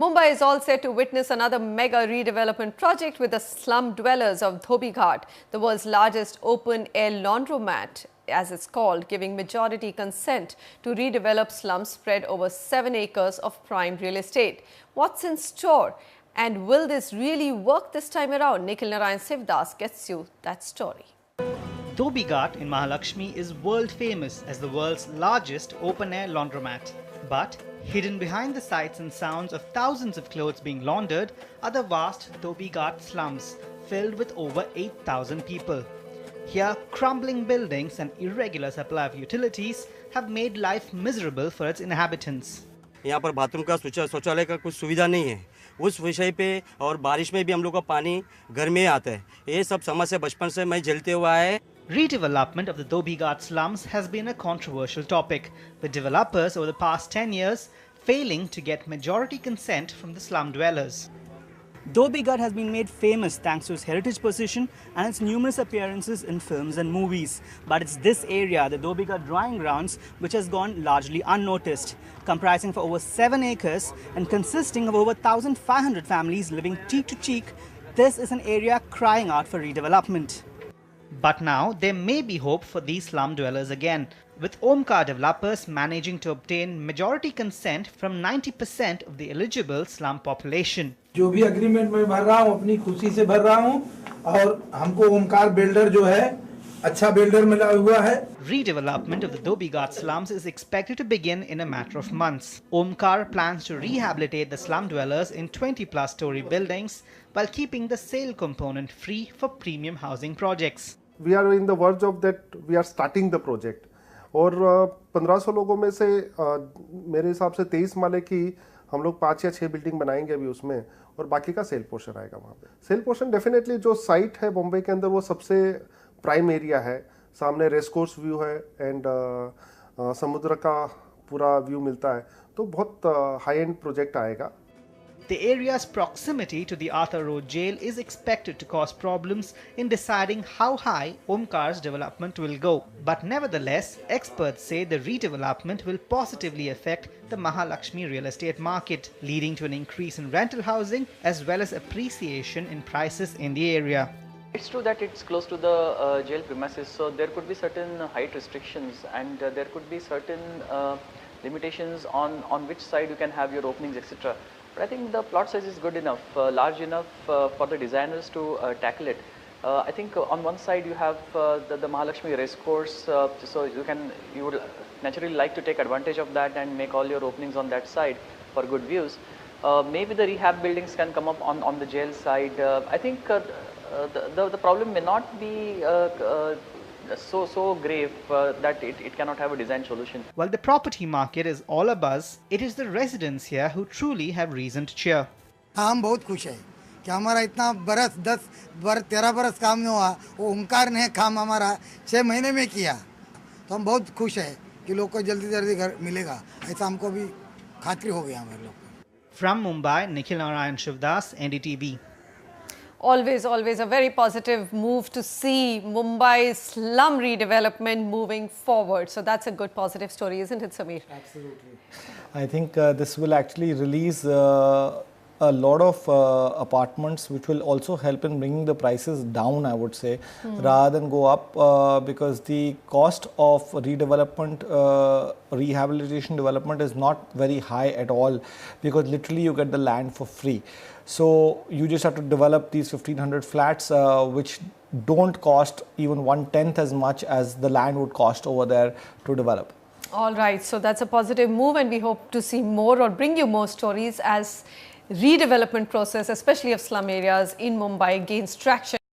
Mumbai is all set to witness another mega redevelopment project with the slum dwellers of Dhobi Ghat, the world's largest open-air laundromat, as it's called, giving majority consent to redevelop slums spread over 7 acres of prime real estate. What's in store? And will this really work this time around? Nikhil Narayan Sivdas gets you that story. Dhobi Ghat in Mahalakshmi is world famous as the world's largest open-air laundromat. But hidden behind the sights and sounds of thousands of clothes being laundered are the vast Dhobi Ghat slums filled with over 8,000 people. Here, crumbling buildings and irregular supply of utilities have made life miserable for its inhabitants. यहाँ पर bathroom का शौचालय का कुछ सुविधा नहीं है उस विषय पे और बारिश में भी हम लोग का पानी घर में आता है ये सब समस्या बचपन से मैं झेलते हुआ है. Redevelopment of the Dhobi Ghat slums has been a controversial topic, with developers over the past 10 years failing to get majority consent from the slum dwellers. Dhobi Ghat has been made famous thanks to its heritage position and its numerous appearances in films and movies. But it's this area, the Dhobi Ghat drying grounds, which has gone largely unnoticed. Comprising for over 7 acres and consisting of over 1,500 families living cheek to cheek, this is an area crying out for redevelopment. But now there may be hope for these slum dwellers again, with Omkar developers managing to obtain majority consent from 90% of the eligible slum population. जो भी agreement में भर रहा हूँ अपनी खुशी से भर रहा हूँ और हमको ओमकार बिल्डर जो है अच्छा बिल्डर मिला हुआ है. Redevelopment of the Dhobi Ghat slums is expected to begin in a matter of months. Omkar plans to rehabilitate the slum dwellers in 20+ story buildings while keeping the sale component free for premium housing projects. We are in the verge of that. We are starting the project. और 1500 लोगों में से मेरे हिसाब से 23 माले की हम लोग 5 या 6 बिल्डिंग बनाएंगे अभी उसमें और बाकी का सेल पोर्शन आएगा वहाँ पे. सेल पोर्शन डेफिनेटली जो साइट है बॉम्बे के अंदर वो सबसे प्राइम एरिया है. सामने रेस कोर्स व्यू है एंड समुद्र का पूरा व्यू मिलता है तो बहुत हाई एंड प्रोजेक्ट आएगा. The area's proximity to the Arthur Road jail is expected to cause problems in deciding how high Omkar's development will go. But nevertheless, experts say the redevelopment will positively affect the Mahalakshmi real estate market, leading to an increase in rental housing as well as appreciation in prices in the area. It's true that it's close to the jail premises, so there could be certain height restrictions and there could be certain limitations on which side you can have your openings, etc. But I think the plot size is good enough, large enough for the designers to tackle it. I think on one side you have the Mahalakshmi race course, so you would naturally like to take advantage of that and make all your openings on that side for good views. Maybe the rehab buildings can come up on the jail side. I think the problem may not be so grave that it cannot have a design solution. While the property market is all abuzz, it is the residents here who truly have reason to cheer. हम बहुत खुश हैं कि हमारा इतना बरस 13 बरस काम में हुआ वो ओमकार ने काम हमारा 6 महीने में किया तो हम बहुत खुश हैं कि लोग को जल्दी जल्दी घर मिलेगा ऐसा हमको भी खातिर हो गया हमारे लोग. From Mumbai, Nikhil Narayan Sivdas, NDTV. Always a very positive move to see Mumbai's slum redevelopment moving forward. So that's a good positive story, isn't it, Sameer? Absolutely. I think this will actually release a lot of apartments which will also help in bringing the prices down, I would say, rather than go up because the cost of redevelopment, rehabilitation development is not very high at all because literally you get the land for free. So you just have to develop these 1,500 flats which don't cost even 1/10 as much as the land would cost over there to develop. All right, so that's a positive move and we hope to see more or bring you more stories as redevelopment process, especially of slum areas in Mumbai, gains traction.